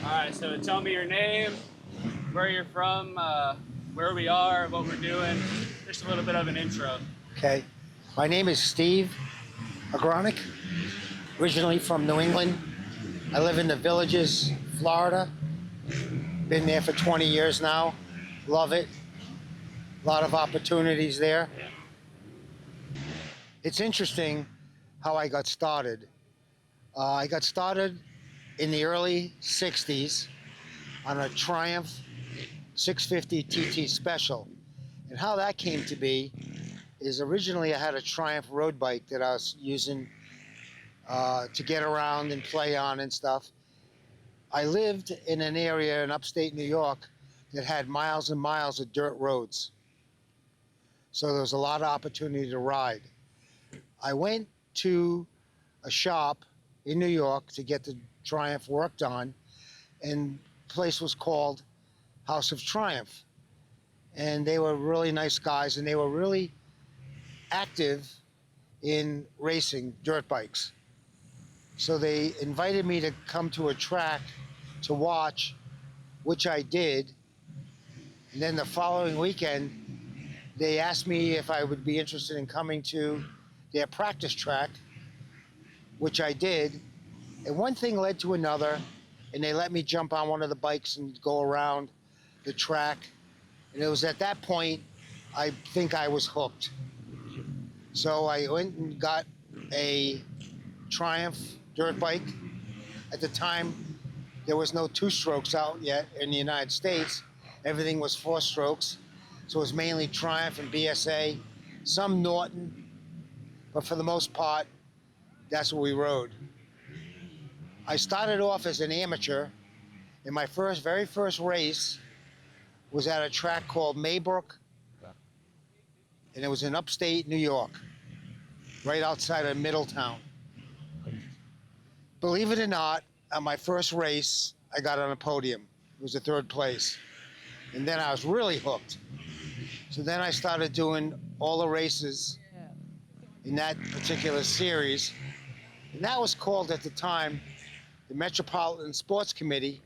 All right, so tell me your name, where you're from, where we are, what we're doing. Just a little bit of an intro. Okay. My name is Steve Agronick, originally from New England. I live in the Villages, Florida. Been there for 20 years now. Love it. A lot of opportunities there. It's interesting how I got started. I got started in the early 60s on a Triumph 650 TT Special. And how that came to be is originally I had a Triumph road bike that I was using to get around and play on and stuff. I lived in an area in upstate New York that had miles and miles of dirt roads. So there was a lot of opportunity to ride. I went to a shop in New York to get the Triumph worked on, and the place was called House of Triumph. And they were really nice guys, and they were really active in racing dirt bikes. So they invited me to come to a track to watch, which I did. And then the following weekend, they asked me if I would be interested in coming to their practice track, which I did. And one thing led to another, and they let me jump on one of the bikes and go around the track. And it was at that point, I think I was hooked. So I went and got a Triumph dirt bike. At the time, there was no two-strokes out yet in the United States. Everything was four strokes. So it was mainly Triumph and BSA, some Norton, but for the most part, that's what we rode. I started off as an amateur, and my very first race was at a track called Maybrook, and it was in upstate New York, right outside of Middletown. Believe it or not, at my first race, I got on a podium. It was a third place. And then I was really hooked. So then I started doing all the races in that particular series. And that was called at the time the Metropolitan Sports Committee.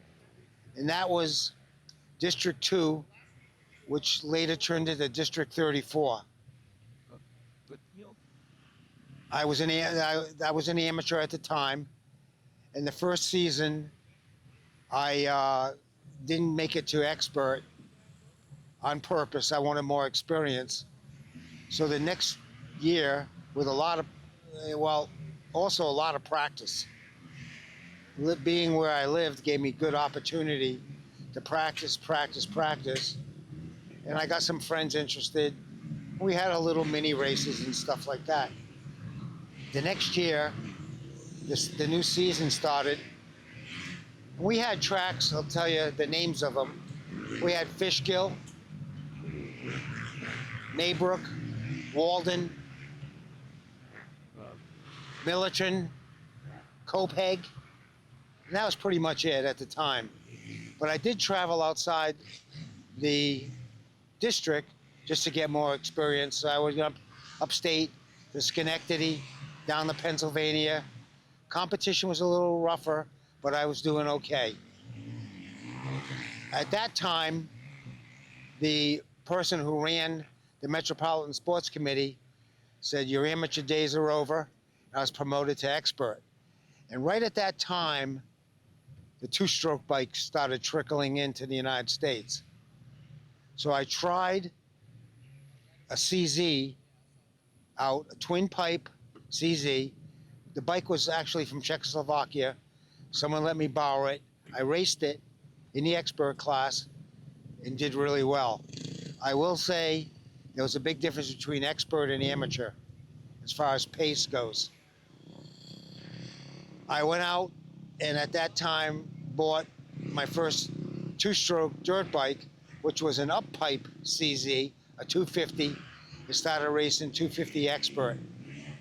And that was District 2, which later turned into District 34. I was an amateur at the time. And the first season, I didn't make it to expert on purpose. I wanted more experience. So the next year, with a lot of, also a lot of practice. Being where I lived gave me good opportunity to practice. And I got some friends interested. We had a little mini races and stuff like that. The next year, the new season started. We had tracks, I'll tell you the names of them. We had Fishkill, Maybrook, Walden, Millerton, Copiague. And that was pretty much it at the time. But I did travel outside the district just to get more experience. So I was up upstate to Schenectady, down to Pennsylvania. Competition was a little rougher, but I was doing okay. At that time, the person who ran the Metropolitan Sports Committee said, your amateur days are over. I was promoted to expert. And right at that time, the two-stroke bikes started trickling into the United States. So I tried a CZ out, a twin pipe CZ. The bike was actually from Czechoslovakia. Someone let me borrow it. I raced it in the expert class and did really well. I will say there was a big difference between expert and amateur as far as pace goes. I went out and at that time bought my first two-stroke dirt bike, which was an up-pipe CZ, a 250. I started racing 250 expert.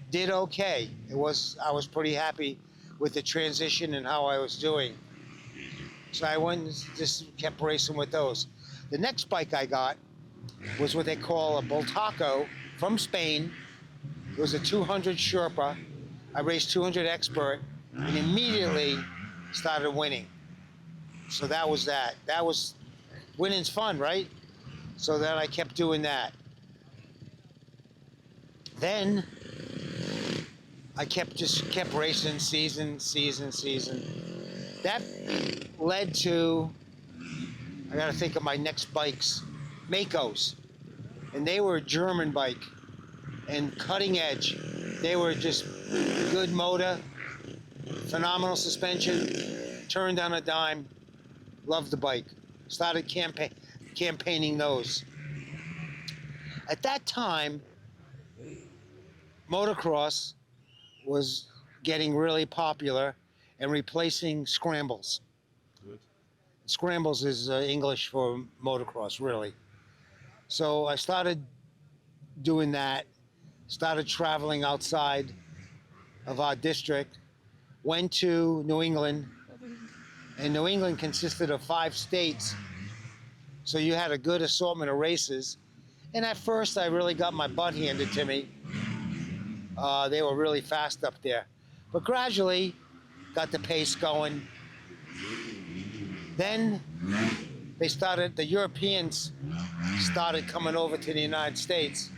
Did okay. I was pretty happy with the transition and how I was doing. So I went and just kept racing with those. The next bike I got was what they call a Bultaco from Spain. It was a 200 Sherpa. I raced 200 expert and immediately started winning. So that was that. That was winning's fun, right? So then I kept doing that. Then I kept racing season. That led to, I got to think of my next bikes, Makos, and they were a German bike and cutting edge. They were just good motor, phenomenal suspension, turned on a dime. Loved the bike. Started campaigning those. At that time, motocross was getting really popular and replacing scrambles. Good. Scrambles is English for motocross, really. So I started doing that, started traveling outside of our district, went to New England, and New England consisted of 5 states. So you had a good assortment of races. And at first, I really got my butt handed to me. They were really fast up there. But gradually, got the pace going. Then the Europeans started coming over to the United States.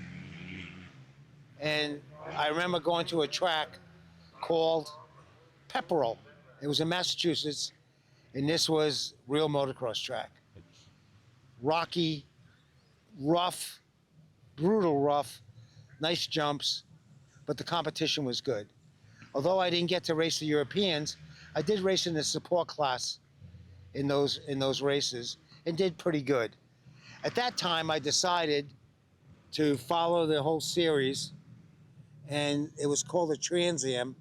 And I remember going to a track called Pepperell. It was in Massachusetts, and this was real motocross track. Rocky, rough, brutal rough, nice jumps, but the competition was good. Although I didn't get to race the Europeans, I did race in the support class in those races and did pretty good. At that time, I decided to follow the whole series, and it was called a Trans Am,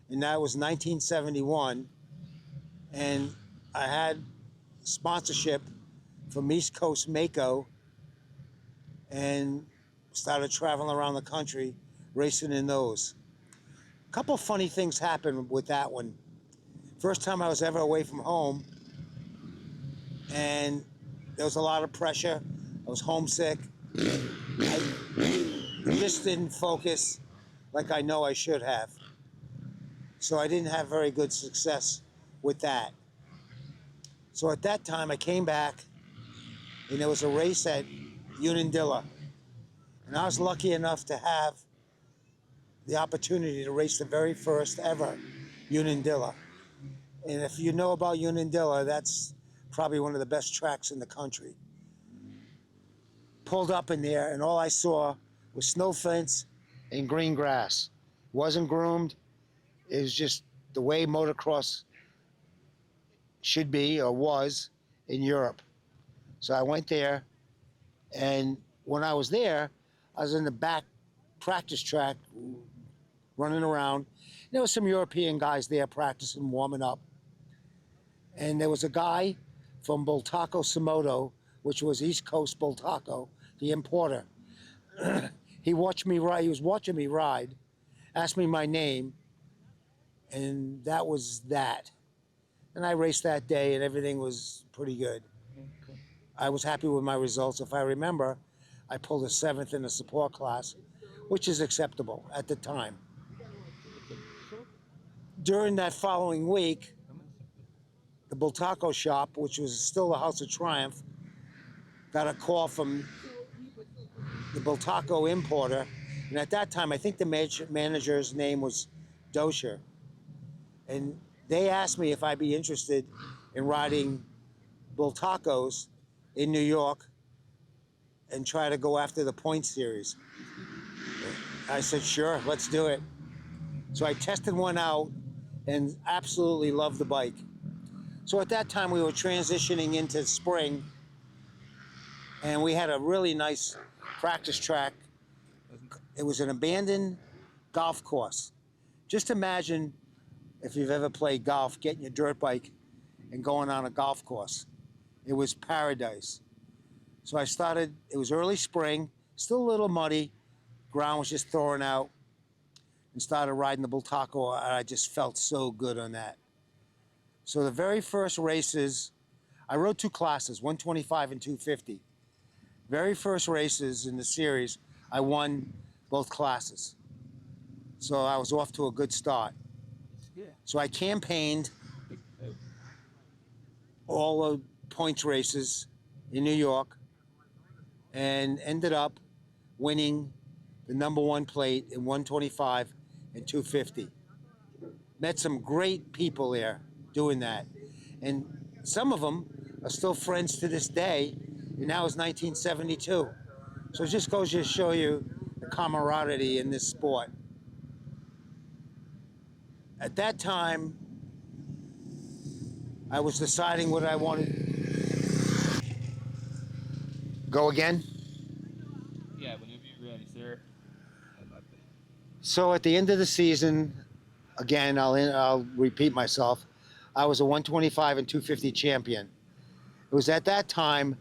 and that was 1971, and I had sponsorship from East Coast Mako and started traveling around the country racing in those. A couple funny things happened with that one. First time I was ever away from home, and there was a lot of pressure. I was homesick. I just didn't focus like I know I should have. So I didn't have very good success with that. So at that time I came back, and there was a race at Unadilla. And I was lucky enough to have the opportunity to race the very first ever Unadilla. And if you know about Unadilla, that's probably one of the best tracks in the country. Pulled up in there, and all I saw was snow fence and green grass. It wasn't groomed. It was just the way motocross should be or was in Europe. So I went there, and when I was there, I was in the back practice track running around. There was some European guys there practicing, warming up. And there was a guy from Bultaco Sumoto, which was East Coast Bultaco, the importer. He watched me ride. He was watching me ride, asked me my name, and that was that. And I raced that day, and everything was pretty good. I was happy with my results. If I remember, I pulled a 7th in the support class, which is acceptable at the time. During that following week, the Bultaco shop, which was still the House of Triumph, got a call from the Bultaco importer. And at that time, I think the manager's name was Dosher. And they asked me if I'd be interested in riding Bultacos in New York and try to go after the point series. I said, sure, let's do it. So I tested one out and absolutely loved the bike. So at that time, we were transitioning into spring, and we had a really nice practice track. It was an abandoned golf course. Just imagine, if you've ever played golf, getting your dirt bike and going on a golf course. It was paradise. So I started, it was early spring, still a little muddy, ground was just thawing out, and started riding the Bultaco, and I just felt so good on that. So the very first races, I rode 2 classes, 125 and 250. Very first races in the series, I won both classes. So I was off to a good start. So I campaigned all the points races in New York and ended up winning the #1 plate in 125 and 250. Met some great people there doing that. And some of them are still friends to this day, and that was 1972. So it just goes to show you the camaraderie in this sport. At that time, I was deciding what I wanted. Go again? Yeah, whenever you're ready, sir. So at the end of the season, again, I'll repeat myself, I was a 125 and 250 champion. It was at that time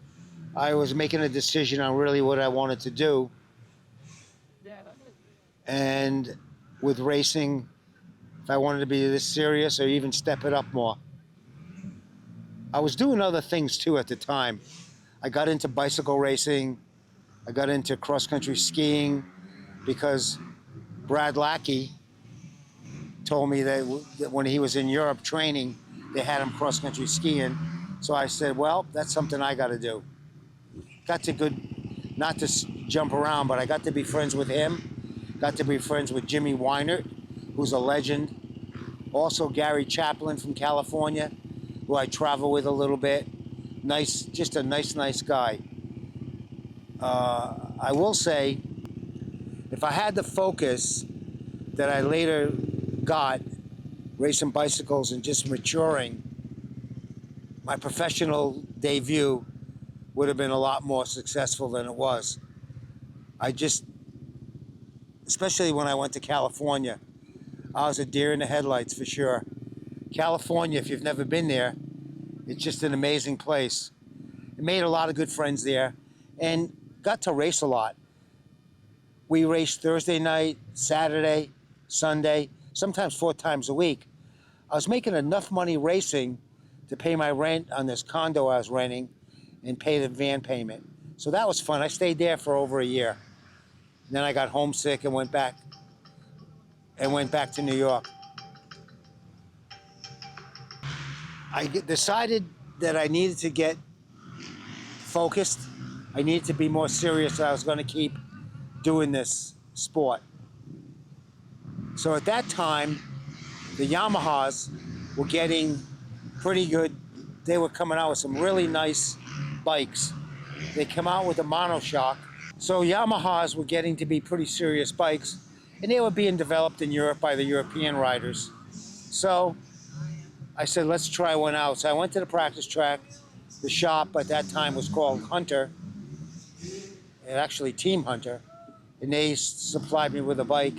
I was making a decision on really what I wanted to do. And with racing, if I wanted to be this serious or even step it up more. I was doing other things too at the time. I got into bicycle racing. I got into cross-country skiing because Brad Lackey told me that when he was in Europe training, they had him cross-country skiing. So I said, well, that's something I got to do. Got to not to jump around, but I got to be friends with him. Got to be friends with Jimmy Weinert, who's a legend. Also Gary Chaplin from California, who I travel with a little bit. Nice, just a nice guy. I will say, if I had the focus that I later got racing bicycles and just maturing, my professional debut would have been a lot more successful than it was. Especially when I went to California, I was a deer in the headlights for sure. California, if you've never been there, it's just an amazing place. I made a lot of good friends there and got to race a lot. We raced Thursday night, Saturday, Sunday, sometimes 4 times a week. I was making enough money racing to pay my rent on this condo I was renting and pay the van payment. So that was fun. I stayed there for over a year. And then I got homesick and went back to New York. I decided that I needed to get focused. I needed to be more serious. I was going to keep doing this sport. So at that time, the Yamahas were getting pretty good. They were coming out with some really nice bikes. They come out with a monoshock. So Yamahas were getting to be pretty serious bikes, and they were being developed in Europe by the European riders. So I said, let's try one out. So I went to the practice track. The shop at that time was called Hunter, and actually Team Hunter, and they supplied me with a bike.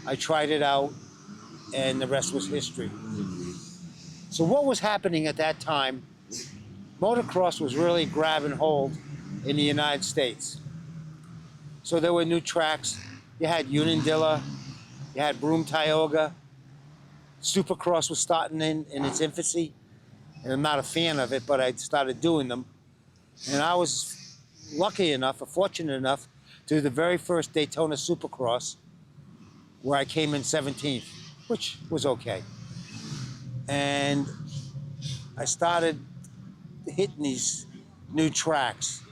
I tried it out, and the rest was history. So what was happening at that time, motocross was really grabbing hold in the United States. So there were new tracks. You had Unadilla, you had Broome Tioga. Supercross was starting in its infancy, and I'm not a fan of it, but I started doing them. And I was lucky enough, or fortunate enough, to do the very first Daytona Supercross, where I came in 17th, which was okay. And I started hitting these new tracks.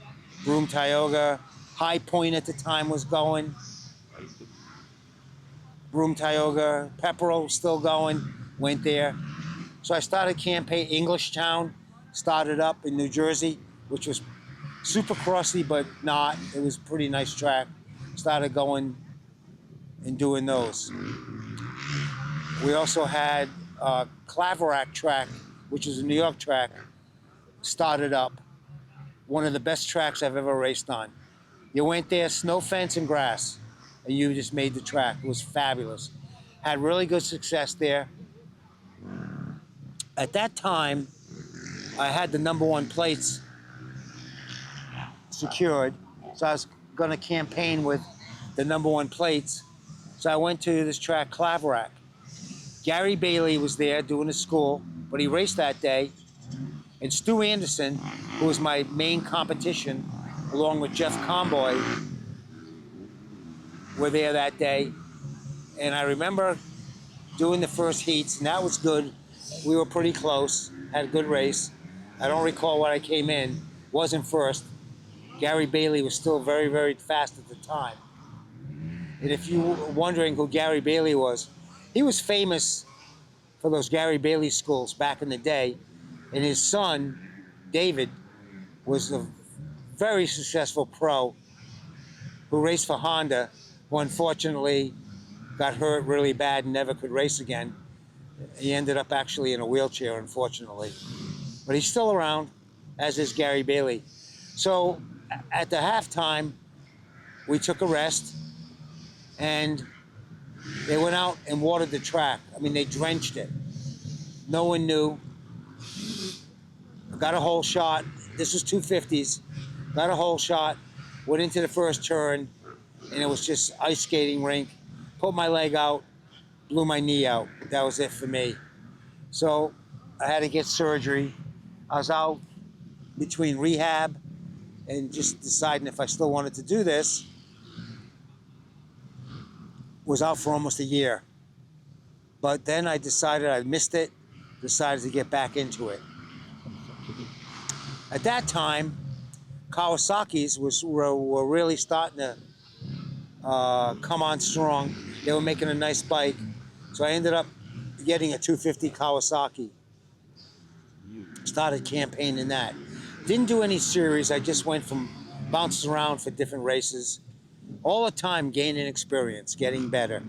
Broome Tioga, High Point at the time was going. Broome Tioga, Pepperell still going, went there. So I started campaign, Englishtown, started up in New Jersey, which was super crossy, but not. It was a pretty nice track. Started going and doing those. We also had Claverack track, which is a New York track, started up. One of the best tracks I've ever raced on. You went there, snow fence and grass, and you just made the track. It was fabulous. Had really good success there. At that time, I had the #1 plates secured, so I was going to campaign with the #1 plates. So I went to this track, Claverack. Gary Bailey was there doing his school, but he raced that day. And Stu Anderson, who was my main competition, along with Jeff Comboy, were there that day. And I remember doing the first heats, and that was good. We were pretty close, had a good race. I don't recall what I came in. Wasn't first. Gary Bailey was still very, very fast at the time. And if you were wondering who Gary Bailey was, he was famous for those Gary Bailey schools back in the day. And his son, David, was a very successful pro who raced for Honda, who unfortunately got hurt really bad and never could race again. He ended up actually in a wheelchair, unfortunately. But he's still around, as is Gary Bailey. So at the halftime, we took a rest, and they went out and watered the track. I mean, they drenched it. No one knew. Got a hole shot. This was 250s. Got a hole shot. Went into the first turn, and it was just ice skating rink. Put my leg out, blew my knee out. That was it for me. So I had to get surgery. I was out between rehab and just deciding if I still wanted to do this. Was out for almost a year. But then I decided I missed it, decided to get back into it. At that time, Kawasaki's were really starting to come on strong. They were making a nice bike. So I ended up getting a 250 Kawasaki. Started campaigning that. Didn't do any series. I just went from bouncing around for different races. All the time gaining experience, getting better.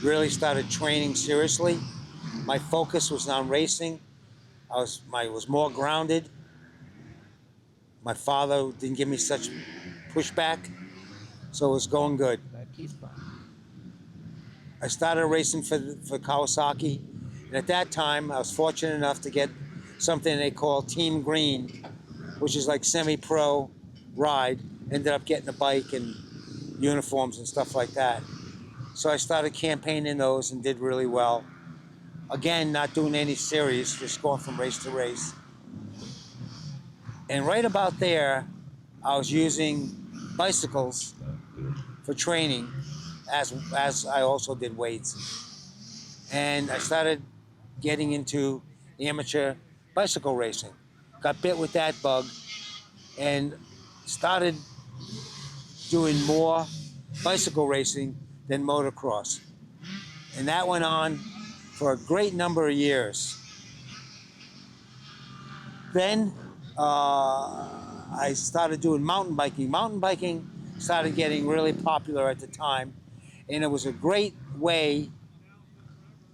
Really started training seriously. My focus was on racing. I was more grounded. My father didn't give me such pushback, so it was going good. I started racing for Kawasaki, and at that time I was fortunate enough to get something they call Team Green, which is like semi-pro ride. Ended up getting a bike and uniforms and stuff like that. So I started campaigning those and did really well. Again, not doing any series, just going from race to race. And right about there, I was using bicycles for training, as I also did weights. And I started getting into amateur bicycle racing. Got bit with that bug and started doing more bicycle racing than motocross. And that went on for a great number of years. Then I started doing mountain biking. Mountain biking started getting really popular at the time, and it was a great way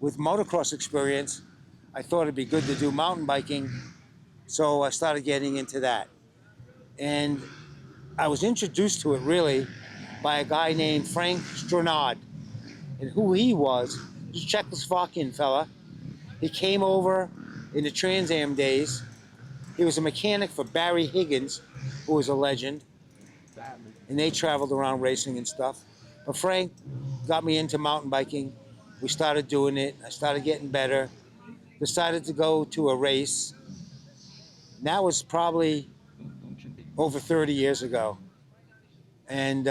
with motocross experience. I thought it'd be good to do mountain biking, so I started getting into that. And I was introduced to it really by a guy named Frank Stronad. And who he was a Czechoslovakian fella. He came over in the Trans Am days. He was a mechanic for Barry Higgins, who was a legend. And they traveled around racing and stuff. But Frank got me into mountain biking. We started doing it. I started getting better. Decided to go to a race. And that was probably over 30 years ago. And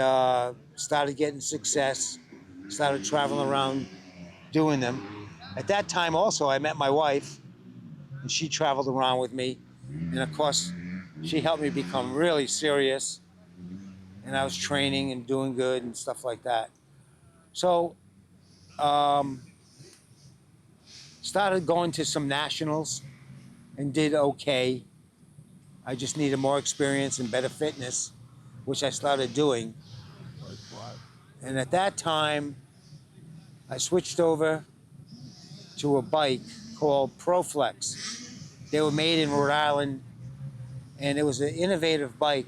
started getting success. Started traveling around doing them. At that time also, I met my wife, and she traveled around with me. And of course, she helped me become really serious. And I was training and doing good and stuff like that. So, started going to some nationals and did okay. I just needed more experience and better fitness, which I started doing. And at that time, I switched over to a bike called ProFlex. They were made in Rhode Island, and it was an innovative bike.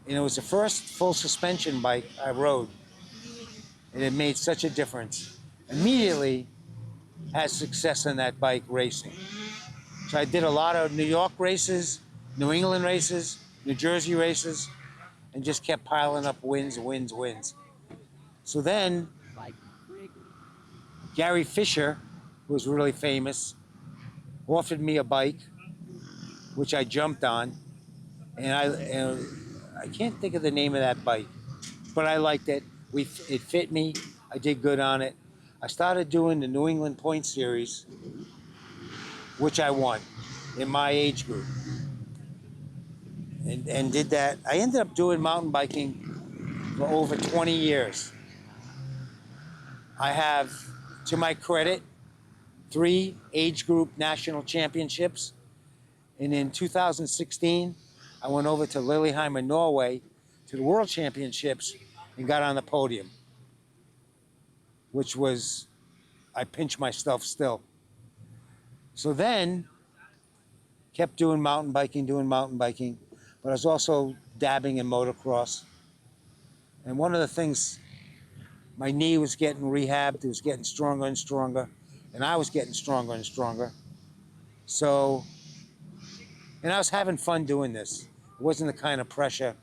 And it was the first full suspension bike I rode. And it made such a difference. Immediately had success on that bike racing. So I did a lot of New York races, New England races, New Jersey races, and just kept piling up wins, wins, wins. So then, Gary Fisher, who was really famous, offered me a bike, which I jumped on, and I can't think of the name of that bike, but I liked it. It fit me. I did good on it. I started doing the New England Point Series, which I won. in my age group, and did that. I ended up doing mountain biking for over 20 years. I have, to my credit, 3 age group national championships. And in 2016, I went over to Lillehammer, Norway, to the World Championships and got on the podium, which was, I pinch myself still. So then, kept doing mountain biking, but I was also dabbing in motocross. And one of the things, my knee was getting rehabbed, it was getting stronger and stronger, and I was getting stronger and stronger. So, and I was having fun doing this. It wasn't the kind of pressure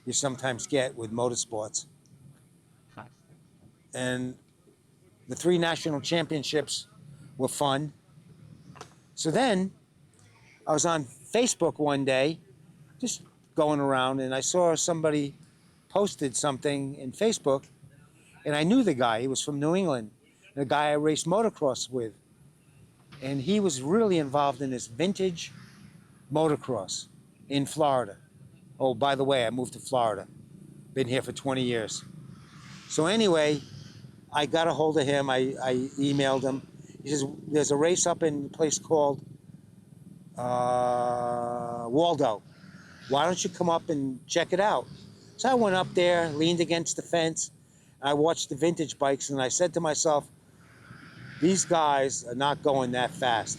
you sometimes get with motorsports. And the 3 national championships were fun. So then I was on Facebook one day, just going around, and I saw somebody posted something in Facebook, and I knew the guy. He was from New England, the guy I raced motocross with. And he was really involved in this vintage motocross in Florida. Oh, by the way, I moved to Florida. Been here for 20 years. So anyway, I got a hold of him. I emailed him. He says, there's a race up in a place called Waldo. Why don't you come up and check it out? So I went up there, leaned against the fence. I watched the vintage bikes, and I said to myself, these guys are not going that fast.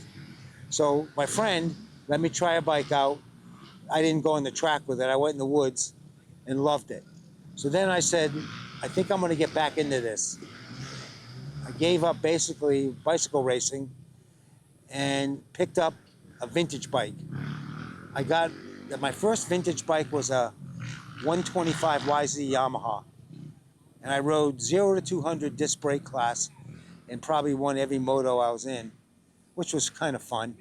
So my friend let me try a bike out. I didn't go on the track with it. I went in the woods and loved it. So then I said, I think I'm going to get back into this. I gave up basically bicycle racing and picked up a vintage bike. My first vintage bike was a 125 YZ Yamaha. And I rode 0 to 200 disc brake class and probably won every moto I was in, which was kind of fun.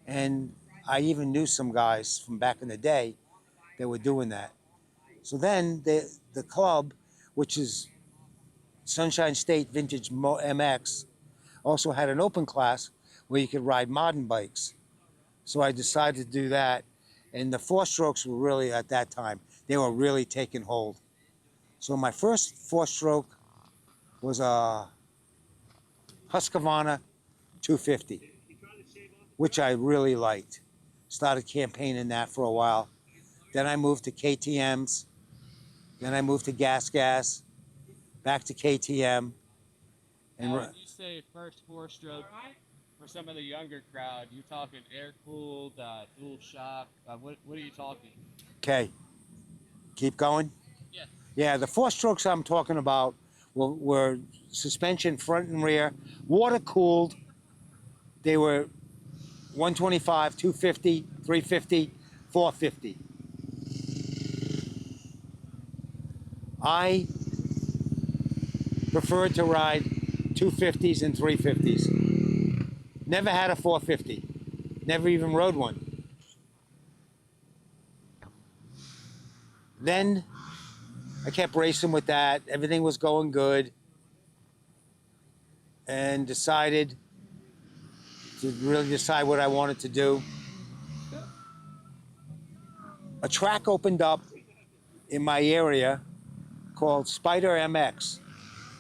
And I even knew some guys from back in the day that were doing that. So then the club, which is Sunshine State Vintage MX, also had an open class where you could ride modern bikes. So I decided to do that. And the 4-strokes were really, at that time, they were really taking hold. So my first 4-stroke was a Husqvarna 250, which I really liked. Started campaigning that for a while. Then I moved to KTMs. Then I moved to Gas, back to KTM. And when you say first 4-stroke, for some of the younger crowd, you're talking air-cooled, dual shock. What are you talking? Okay, keep going? Yeah. Yeah, the 4-strokes I'm talking about were suspension front and rear, water-cooled. They were 125, 250, 350, 450. I preferred to ride 250s and 350s. Never had a 450. Never even rode one. Then I kept racing with that. Everything was going good. And decided to really decide what I wanted to do. A track opened up in my area called Spider MX.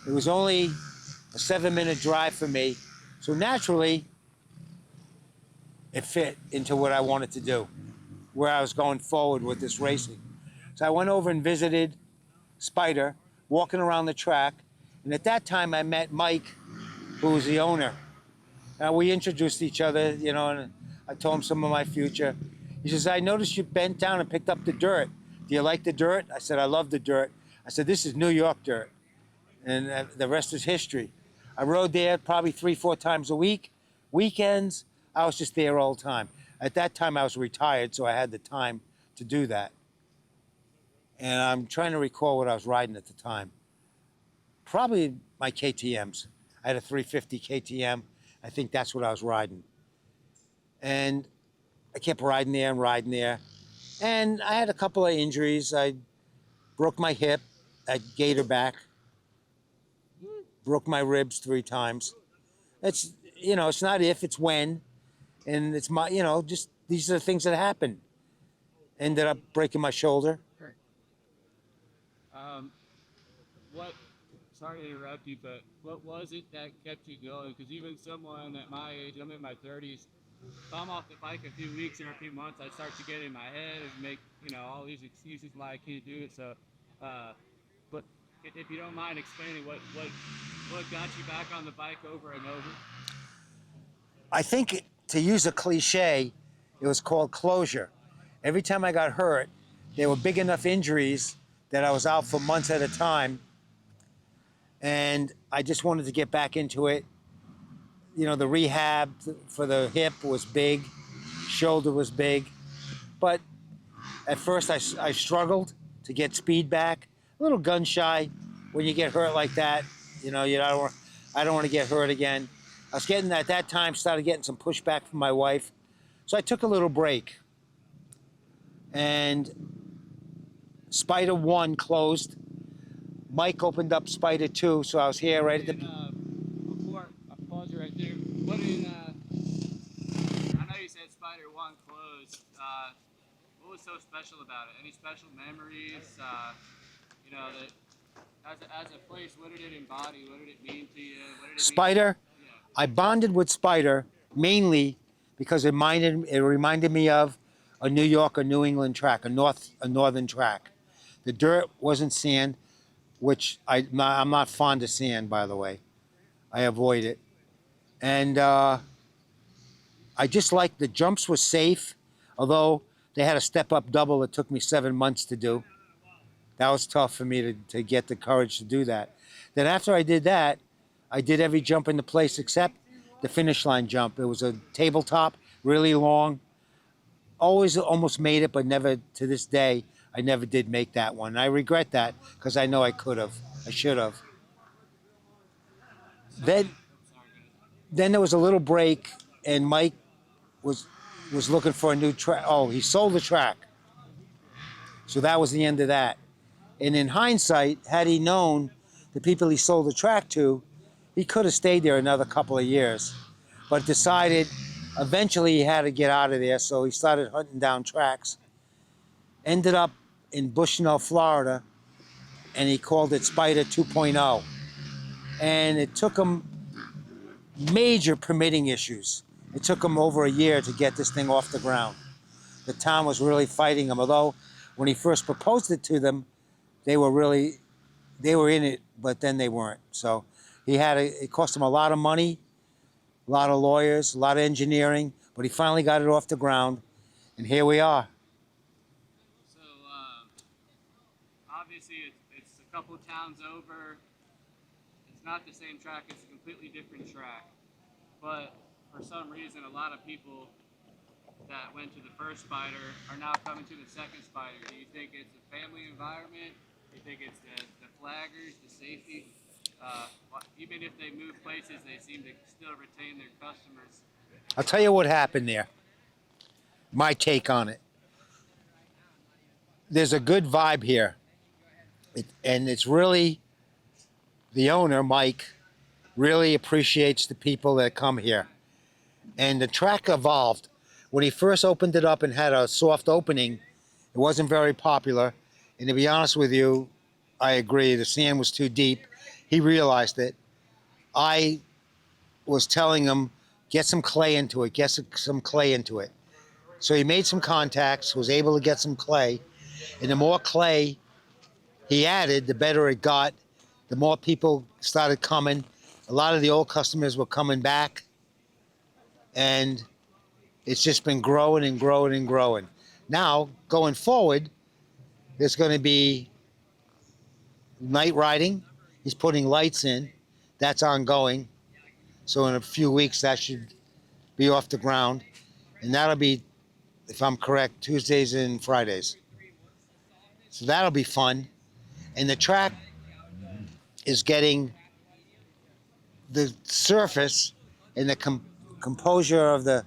It was only a 7-minute drive for me. So naturally, it fit into what I wanted to do, where I was going forward with this racing. So I went over and visited Spider, walking around the track. And at that time, I met Mike, who was the owner. We introduced each other, you know, and I told him some of my future. He says, I noticed you bent down and picked up the dirt. Do you like the dirt? I said, I love the dirt. I said, this is New York dirt. And the rest is history. I rode there probably 3-4 times a week. Weekends, I was just there all the time. At that time, I was retired, so I had the time to do that. And I'm trying to recall what I was riding at the time. Probably my KTMs. I had a 350 KTM. I think that's what I was riding. And I kept riding there and riding there. And I had a couple of injuries. I broke my hip at Gatorback. Broke my ribs 3 times. It's, you know, it's not if, it's when. and it's my, just these are the things that happen. Ended up breaking my shoulder. Um, what? Sorry to interrupt you, but what was it that kept you going? Because even someone at my age, I'm in my 30s. If I'm off the bike a few weeks or a few months, I start to get in my head and make all these excuses why I can't do it. So, uh, but if you don't mind explaining what got you back on the bike over and over. I think, to use a cliche, it was called closure. Every time I got hurt, they were big enough injuries that I was out for months at a time, and I just wanted to get back into it. The rehab for the hip was big, shoulder was big, but at first I struggled to get speed back. A little gun shy when you get hurt like that. I don't want to get hurt again. I was getting, at that time, started getting some pushback from my wife, so I took a little break. And Spider 1 closed. Mike opened up Spider 2, so I was here right at the. Before I pause you right there. What in? I know you said Spider One closed. What was so special about it? Any special memories? That as a place, what did it embody? What did it mean to you? What did it Spider. mean? Yeah. I bonded with Spider mainly because it reminded me of a New York or New England track, a northern track. The dirt wasn't sand, which I'm not fond of sand, by the way. I avoid it. And I just liked the jumps were safe, although they had a step up double that took me 7 months to do. That was tough for me to get the courage to do that. Then after I did that, I did every jump in the place except the finish line jump. It was a tabletop, really long. Always almost made it, but never, to this day, I never did make that one. And I regret that because I know I could have. I should have. Then, then there was a little break, and Mike was looking for a new track. Oh, he sold the track. So that was the end of that. And in hindsight, had he known the people he sold the track to, he could have stayed there another couple of years. But decided eventually he had to get out of there, so he started hunting down tracks. Ended up in Bushnell, Florida, and he called it Spider 2.0. And it took him major permitting issues. It took him over a year to get this thing off the ground. The town was really fighting him, although when he first proposed it to them, they were in it, but then they weren't. So it cost him a lot of money, a lot of lawyers, a lot of engineering, but he finally got it off the ground, and here we are. So obviously it's a couple towns over. It's not the same track. It's a completely different track. But for some reason, a lot of people that went to the first Spider are now coming to the second Spider. Do you think it's a family environment? Do you think it's the flaggers, the safety? Even if they move places, they seem to still retain their customers. I'll tell you what happened there. My take on it. There's a good vibe here. And it's really, the owner, Mike, really appreciates the people that come here. And the track evolved. When he first opened it up and had a soft opening, it wasn't very popular. And to be honest with you, I agree. The sand was too deep. He realized it. I was telling him, get some clay into it, So he made some contacts, was able to get some clay. And the more clay he added, the better it got. The more people started coming. A lot of the old customers were coming back. And it's just been growing and growing and growing. Now, going forward, there's going to be night riding. He's putting lights in. That's ongoing. So in a few weeks, that should be off the ground. And that'll be, if I'm correct, Tuesdays and Fridays. So that'll be fun. And the track is getting the surface and the composure of the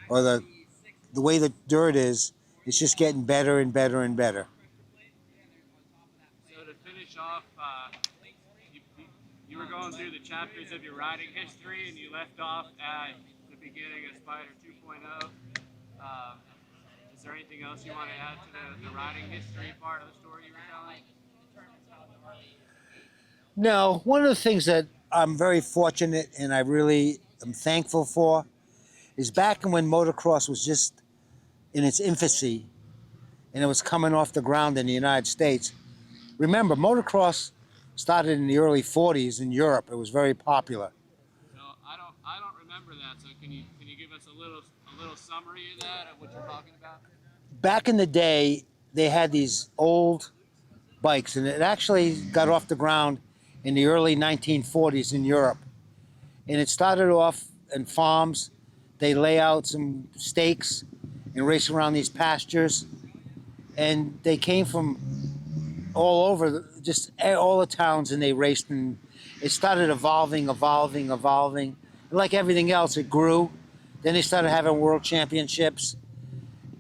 way the dirt is, it's just getting better and better and better. So to finish off, you were going through the chapters of your riding history, and you left off at the beginning of Spider 2.0. 2.0. Is there anything else you want to add to the riding history part of the story you were telling? No, one of the things that I'm very fortunate and I really am thankful for is back when motocross was just in its infancy and it was coming off the ground in the United States. Remember, motocross started in the early 40s in Europe. It was very popular. No, I don't remember that. So can you give us a little summary of that, of what you're talking about? Back in the day, they had these old bikes, and it actually got off the ground in the early 1940s in Europe. And it started off in farms. They lay out some stakes and race around these pastures. And they came from all over, just all the towns, and they raced. And it started evolving. And like everything else, it grew. Then they started having world championships.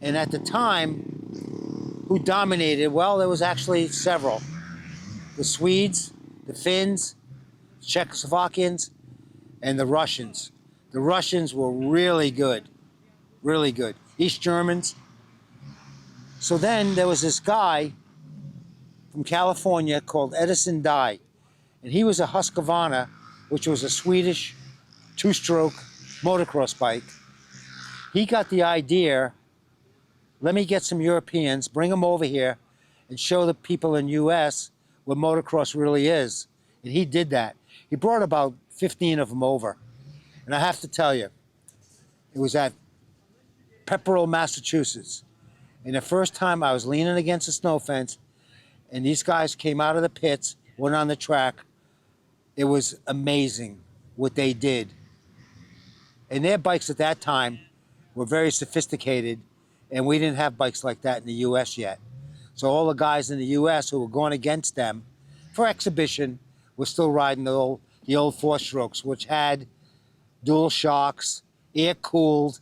And at the time, who dominated? Well, there was actually several. The Swedes, the Finns, Czechoslovakians, and the Russians. The Russians were really good. Really good. East Germans. So then there was this guy from California called Edison Dye. And he was a Husqvarna, which was a Swedish two-stroke motocross bike. He got the idea, let me get some Europeans, bring them over here, and show the people in U.S. what motocross really is. And he did that. He brought about 15 of them over. And I have to tell you, it was at Pepperell, Massachusetts. And the first time I was leaning against a snow fence, and these guys came out of the pits, went on the track. It was amazing what they did. And their bikes at that time were very sophisticated, and we didn't have bikes like that in the U.S. yet. So all the guys in the U.S. who were going against them for exhibition were still riding the old four-strokes, which had dual shocks, air-cooled,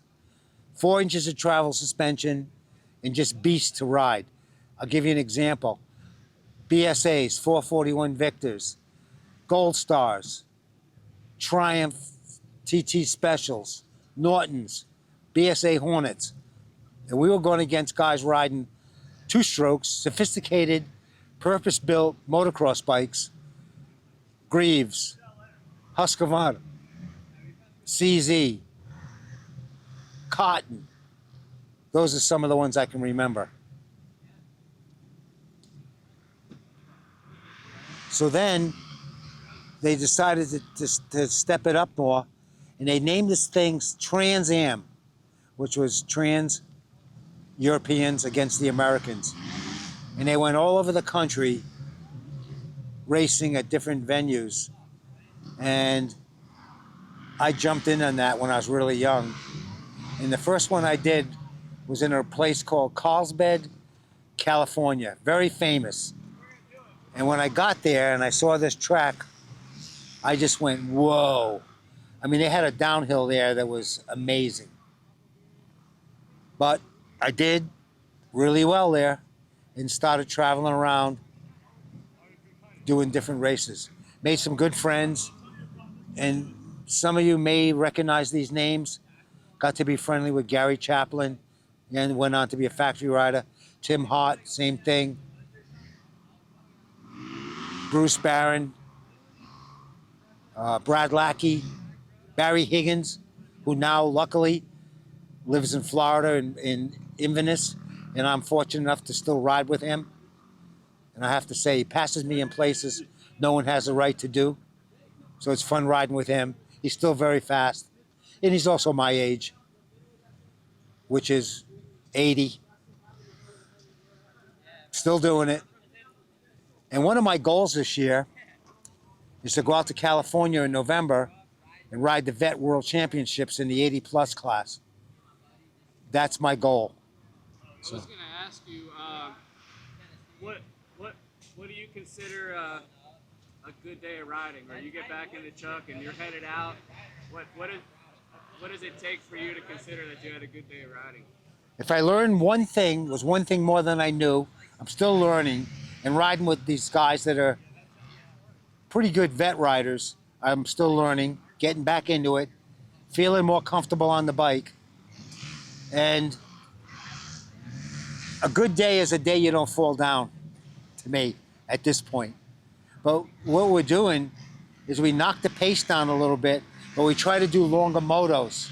4 inches of travel suspension, and just beasts to ride. I'll give you an example. BSAs, 441 Victors, Gold Stars, Triumph TT Specials, Nortons, BSA Hornets. And we were going against guys riding two-strokes, sophisticated, purpose-built motocross bikes, Greaves, Husqvarna, CZ, Cotton. Those are some of the ones I can remember. So then they decided to step it up more, and they named this thing Trans Am, which was trans Europeans against the Americans. And they went all over the country racing at different venues. And I jumped in on that when I was really young. And the first one I did was in a place called Carlsbad, California, very famous. And when I got there and I saw this track, I just went, whoa. I mean, they had a downhill there that was amazing. But I did really well there and started traveling around doing different races. Made some good friends, and some of you may recognize these names. Got to be friendly with Gary Chaplin, and went on to be a factory rider. Tim Hart, same thing. Bruce Barron, Brad Lackey, Barry Higgins, who now luckily lives in Florida in Inverness, and I'm fortunate enough to still ride with him. And I have to say, he passes me in places no one has a right to do. So it's fun riding with him. He's still very fast. And he's also my age, which is 80. Still doing it. And one of my goals this year is to go out to California in November and ride the Vet World Championships in the 80-plus class. That's my goal. I was going to ask you, what do you consider a good day of riding? Or you get back in the truck and you're headed out. What does it take for you to consider that you had a good day of riding? If I learned one thing, was one thing more than I knew. I'm still learning, and riding with these guys that are pretty good vet riders. I'm still learning, getting back into it, feeling more comfortable on the bike. And a good day is a day you don't fall down, to me, at this point. But what we're doing is we knock the pace down a little bit, but we try to do longer motos.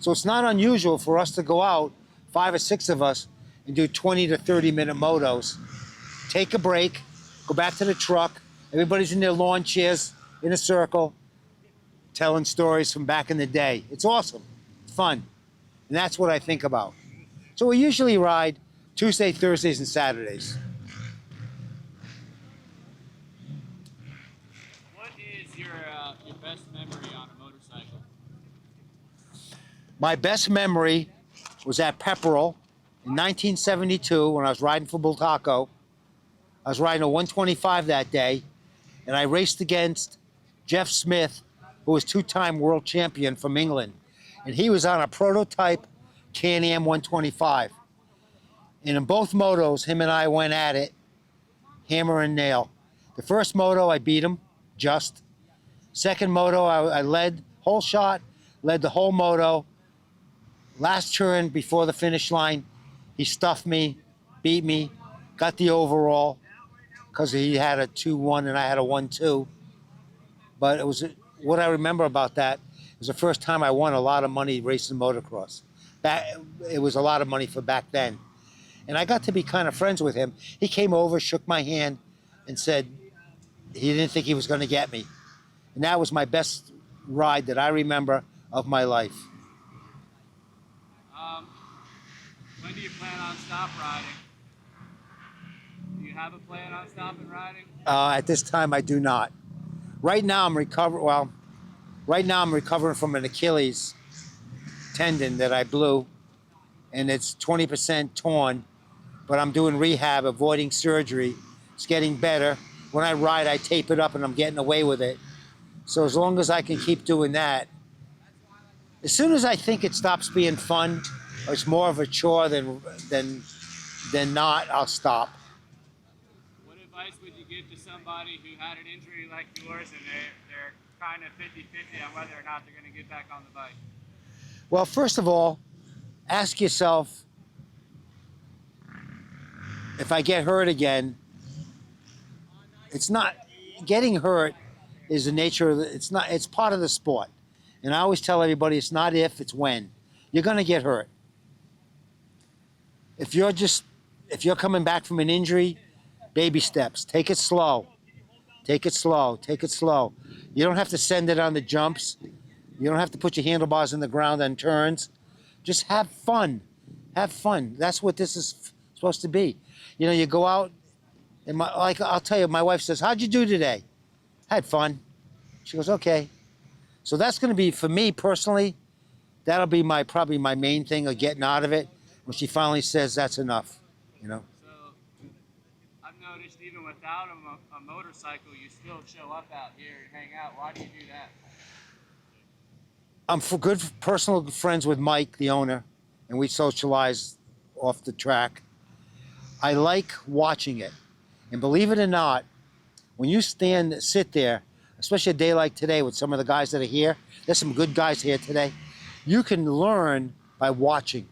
So it's not unusual for us to go out, 5 or 6 of us, and do 20 to 30-minute motos. Take a break, go back to the truck. Everybody's in their lawn chairs in a circle, telling stories from back in the day. It's awesome. It's fun. And that's what I think about. So we usually ride Tuesday, Thursdays, and Saturdays. What is your best memory on a motorcycle? My best memory was at Pepperell in 1972 when I was riding for Bultaco. I was riding a 125 that day, and I raced against Jeff Smith, who was 2-time world champion from England. And he was on a prototype Can-Am 125. And in both motos, him and I went at it, hammer and nail. The first moto, I beat him, just. Second moto, I led, whole shot, led the whole moto. Last turn before the finish line, he stuffed me, beat me, got the overall, because he had a 2-1 and I had a 1-2. But it was what I remember about that. It was the first time I won a lot of money racing motocross. It was a lot of money for back then. And I got to be kind of friends with him. He came over, shook my hand, and said he didn't think he was going to get me. And that was my best ride that I remember of my life. When do you plan on stop riding? Do you have a plan on stopping riding? At this time, I do not. Right now, I'm recovering. Well, right now I'm recovering from an Achilles tendon that I blew, and it's 20% torn. But I'm doing rehab, avoiding surgery. It's getting better. When I ride, I tape it up, and I'm getting away with it. So as long as I can keep doing that, as soon as I think it stops being fun, or it's more of a chore than not, I'll stop. What advice would you give to somebody who had an injury like yours and they're kind of 50-50 on whether or not they're going to get back on the bike? Well, first of all, ask yourself, if I get hurt again, it's not, getting hurt is the nature of it's part of the sport. And I always tell everybody, it's not if, it's when. You're going to get hurt. If you're coming back from an injury, baby steps. Take it slow. Take it slow. Take it slow. You don't have to send it on the jumps. You don't have to put your handlebars in the ground on turns. Just have fun. Have fun. That's what this is supposed to be. You know, you go out, and like I'll tell you, my wife says, "How'd you do today?" "I had fun." She goes, "Okay." So that's going to be, for me personally, that'll be probably my main thing of getting out of it. When she finally says that's enough, you know. So I've noticed even without a motorcycle, you still show up out here and hang out. Why do you do that? I'm good personal friends with Mike, the owner, and we socialize off the track. I like watching it. And believe it or not, when you sit there, especially a day like today with some of the guys that are here, there's some good guys here today, you can learn by watching.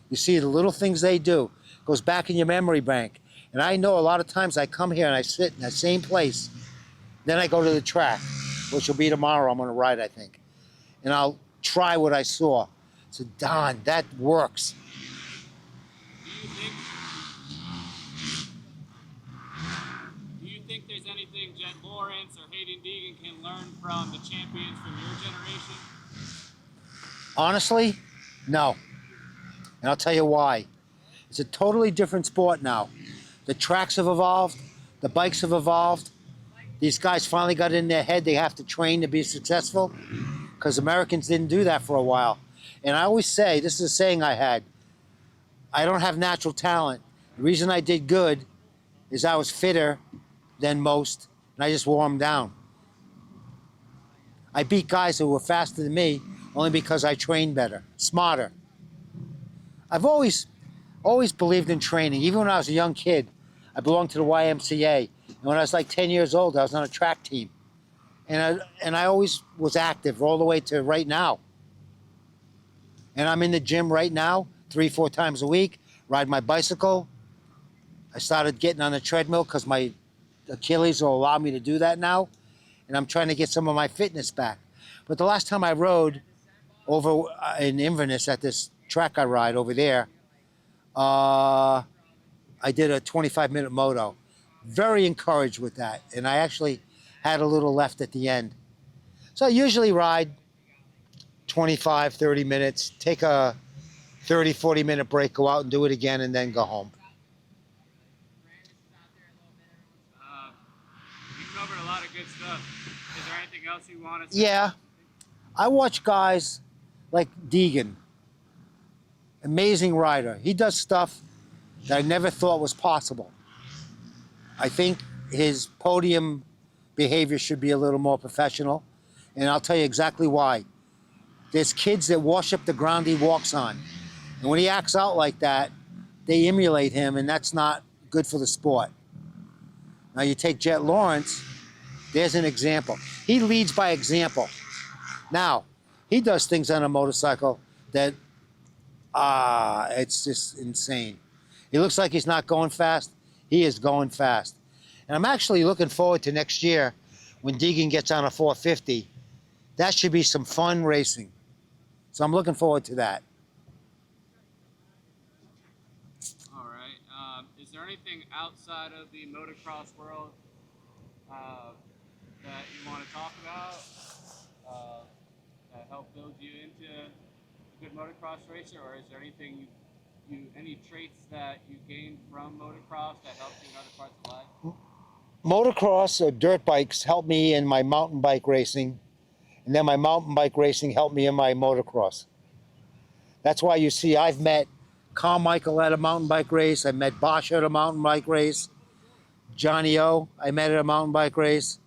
You see the little things they do. It goes back in your memory bank. And I know a lot of times I come here and I sit in that same place. Then I go to the track, which will be tomorrow. I'm going to ride, I think. And I'll try what I saw. So, Don, that works. Do you think there's anything Jed Lawrence or Hayden Deegan can learn from the champions from your generation? Honestly, no. And I'll tell you why. It's a totally different sport now. The tracks have evolved. The bikes have evolved. These guys finally got in their head they have to train to be successful, because Americans didn't do that for a while. And I always say, this is a saying I had, I don't have natural talent. The reason I did good is I was fitter than most, and I just wore them down. I beat guys who were faster than me only because I trained better, smarter. I've always believed in training. Even when I was a young kid, I belonged to the YMCA. And when I was like 10 years old, I was on a track team. And I always was active all the way to right now. And I'm in the gym right now 3-4 times a week, ride my bicycle. I started getting on the treadmill because my Achilles will allow me to do that now. And I'm trying to get some of my fitness back. But the last time I rode over in Inverness at this track I ride over there, I did a 25-minute moto. Very encouraged with that. And I actually had a little left at the end. So I usually ride 25, 30 minutes, take a 30, 40-minute break, go out and do it again, and then go home. You covered a lot of good stuff. Is there anything else you want to say? Yeah. I watch guys like Deegan. Amazing rider. He does stuff that I never thought was possible. I think his podium behavior should be a little more professional, and I'll tell you exactly why. There's kids that worship the ground he walks on, and when he acts out like that, they emulate him, and that's not good for the sport. Now you take Jet Lawrence, there's an example. He leads by example. Now, he does things on a motorcycle that, it's just insane. He looks like he's not going fast. He is going fast. And I'm actually looking forward to next year when Deegan gets on a 450. That should be some fun racing. So I'm looking forward to that. All right. Is there anything outside of the motocross world that you want to talk about that helped build you into a good motocross racer, or is there anything any traits that you gained from motocross that helped you in other parts of life? Motocross or dirt bikes helped me in my mountain bike racing, and then my mountain bike racing helped me in my motocross. That's why you see I've met Carmichael at a mountain bike race. I met Bosch at a mountain bike race. Johnny O, I met at a mountain bike race.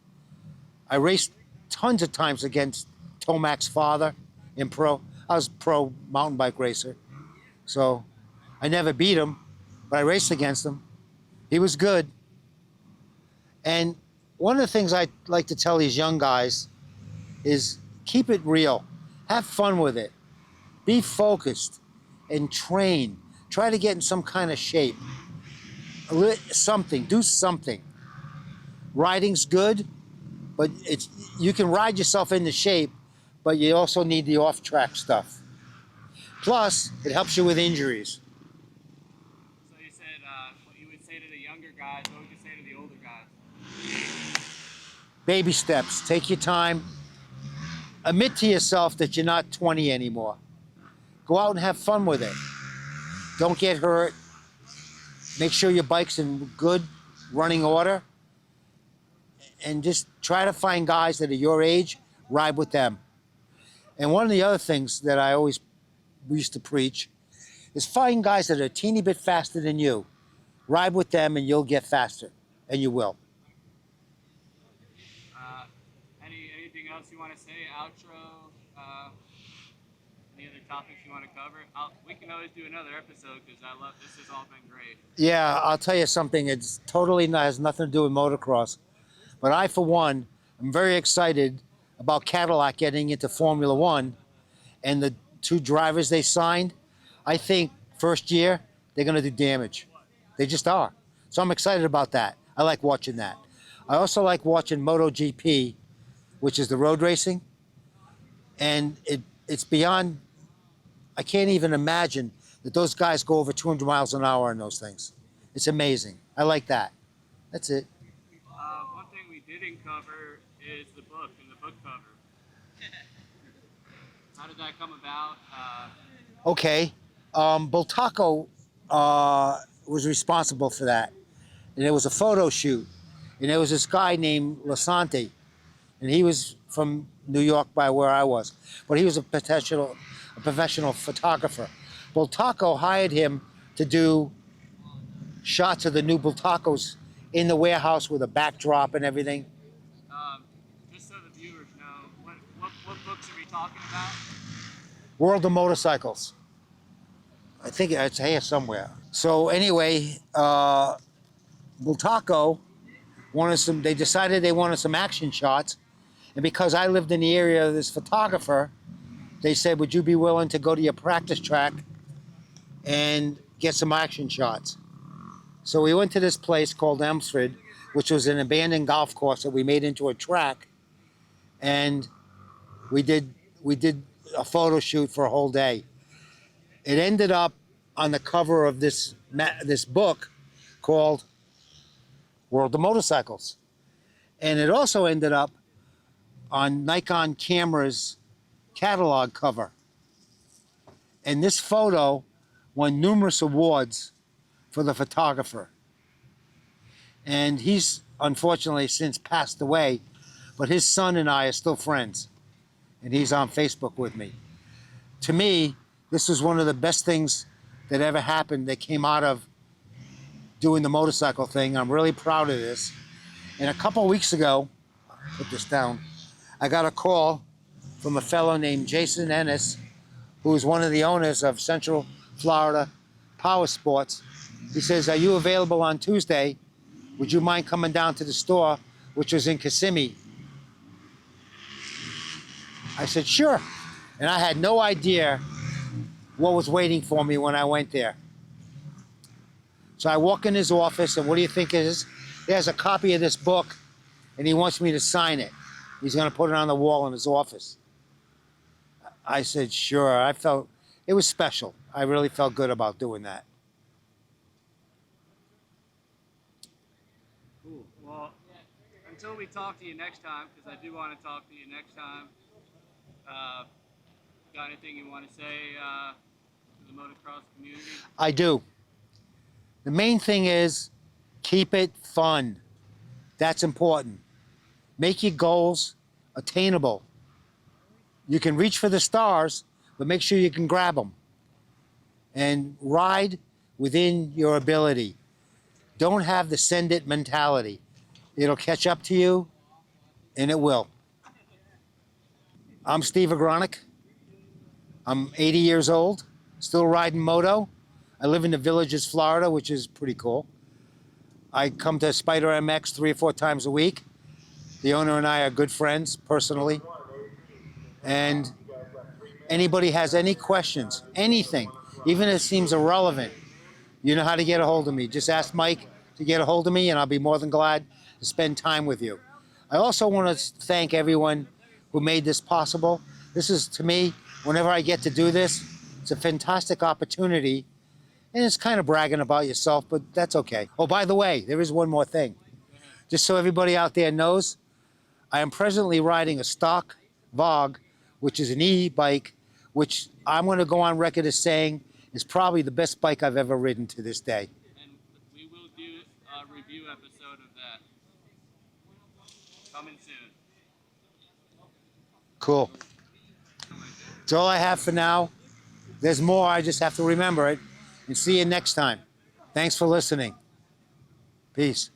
I raced tons of times against Tomac's father in pro. I was pro mountain bike racer. So I never beat him, but I raced against him. He was good. And one of the things I like to tell these young guys is keep it real. Have fun with it. Be focused and train. Try to get in some kind of shape. Something, do something. Riding's good, but you can ride yourself into shape, but you also need the off-track stuff. Plus, it helps you with injuries. So you said what you would say to the younger guys, what would you say to the older guys? Baby steps, take your time. Admit to yourself that you're not 20 anymore. Go out and have fun with it. Don't get hurt. Make sure your bike's in good running order. And just try to find guys that are your age, ride with them. And one of the other things that I always used to preach is find guys that are a teeny bit faster than you. Ride with them and you'll get faster, and you will. Anything else you want to say? Outro? Any other topics you want to cover? We can always do another episode because this has all been great. Yeah, I'll tell you something. It's totally has nothing to do with motocross. But I, for one, am very excited about Cadillac getting into Formula One and the 2 drivers they signed. I think first year, they're going to do damage. They just are. So I'm excited about that. I like watching that. I also like watching MotoGP, which is the road racing. And it's beyond, I can't even imagine that those guys go over 200 miles an hour on those things. It's amazing. I like that. That's it. One thing we didn't cover is the book and the book cover. How did that come about? Okay. Bultaco was responsible for that. And it was a photo shoot. And there was this guy named Lasante. And he was from New York by where I was. But he was a professional photographer. Bultaco hired him to do shots of the new Bultacos in the warehouse with a backdrop and everything. Just so the viewers know, what books are we talking about? World of Motorcycles. I think it's here somewhere. So anyway, Bultaco they decided they wanted some action shots. And because I lived in the area of this photographer, they said, would you be willing to go to your practice track and get some action shots. So we went to this place called Elmsford, which was an abandoned golf course that we made into a track, and we did a photo shoot for a whole day. It ended up on the cover of this book called World of Motorcycles, and it also ended up on Nikon Camera's catalog cover. And this photo won numerous awards for the photographer. And he's unfortunately since passed away, but his son and I are still friends. And he's on Facebook with me. To me, this was one of the best things that ever happened that came out of doing the motorcycle thing. I'm really proud of this. And a couple weeks ago, I'll put this down, I got a call from a fellow named Jason Ennis, who is one of the owners of Central Florida Power Sports. He says, "Are you available on Tuesday? Would you mind coming down to the store," which was in Kissimmee? I said, "Sure." And I had no idea what was waiting for me when I went there. So I walk in his office, and what do you think it is? He has a copy of this book, and he wants me to sign it. He's going to put it on the wall in his office. I said, sure. I felt it was special. I really felt good about doing that. Cool. Well, until we talk to you next time, because I do want to talk to you next time, got anything you want to say to the motocross community? I do. The main thing is keep it fun. That's important. Make your goals attainable. You can reach for the stars, but make sure you can grab them. And ride within your ability. Don't have the send it mentality. It'll catch up to you, and it will. I'm Steve Agronick. I'm 80 years old, still riding moto. I live in the Villages, Florida, which is pretty cool. I come to Spider MX 3 or 4 times a week. The owner and I are good friends personally. And anybody has any questions, anything, even if it seems irrelevant, you know how to get a hold of me. Just ask Mike to get a hold of me, and I'll be more than glad to spend time with you. I also want to thank everyone who made this possible. This is, to me, whenever I get to do this, it's a fantastic opportunity. And it's kind of bragging about yourself, but that's okay. Oh, by the way, there is one more thing. Just so everybody out there knows, I am presently riding a stock Vogue, which is an e-bike, which I'm going to go on record as saying is probably the best bike I've ever ridden to this day. And we will do a review episode of that. Coming soon. Cool. That's all I have for now. There's more, I just have to remember it. And see you next time. Thanks for listening. Peace.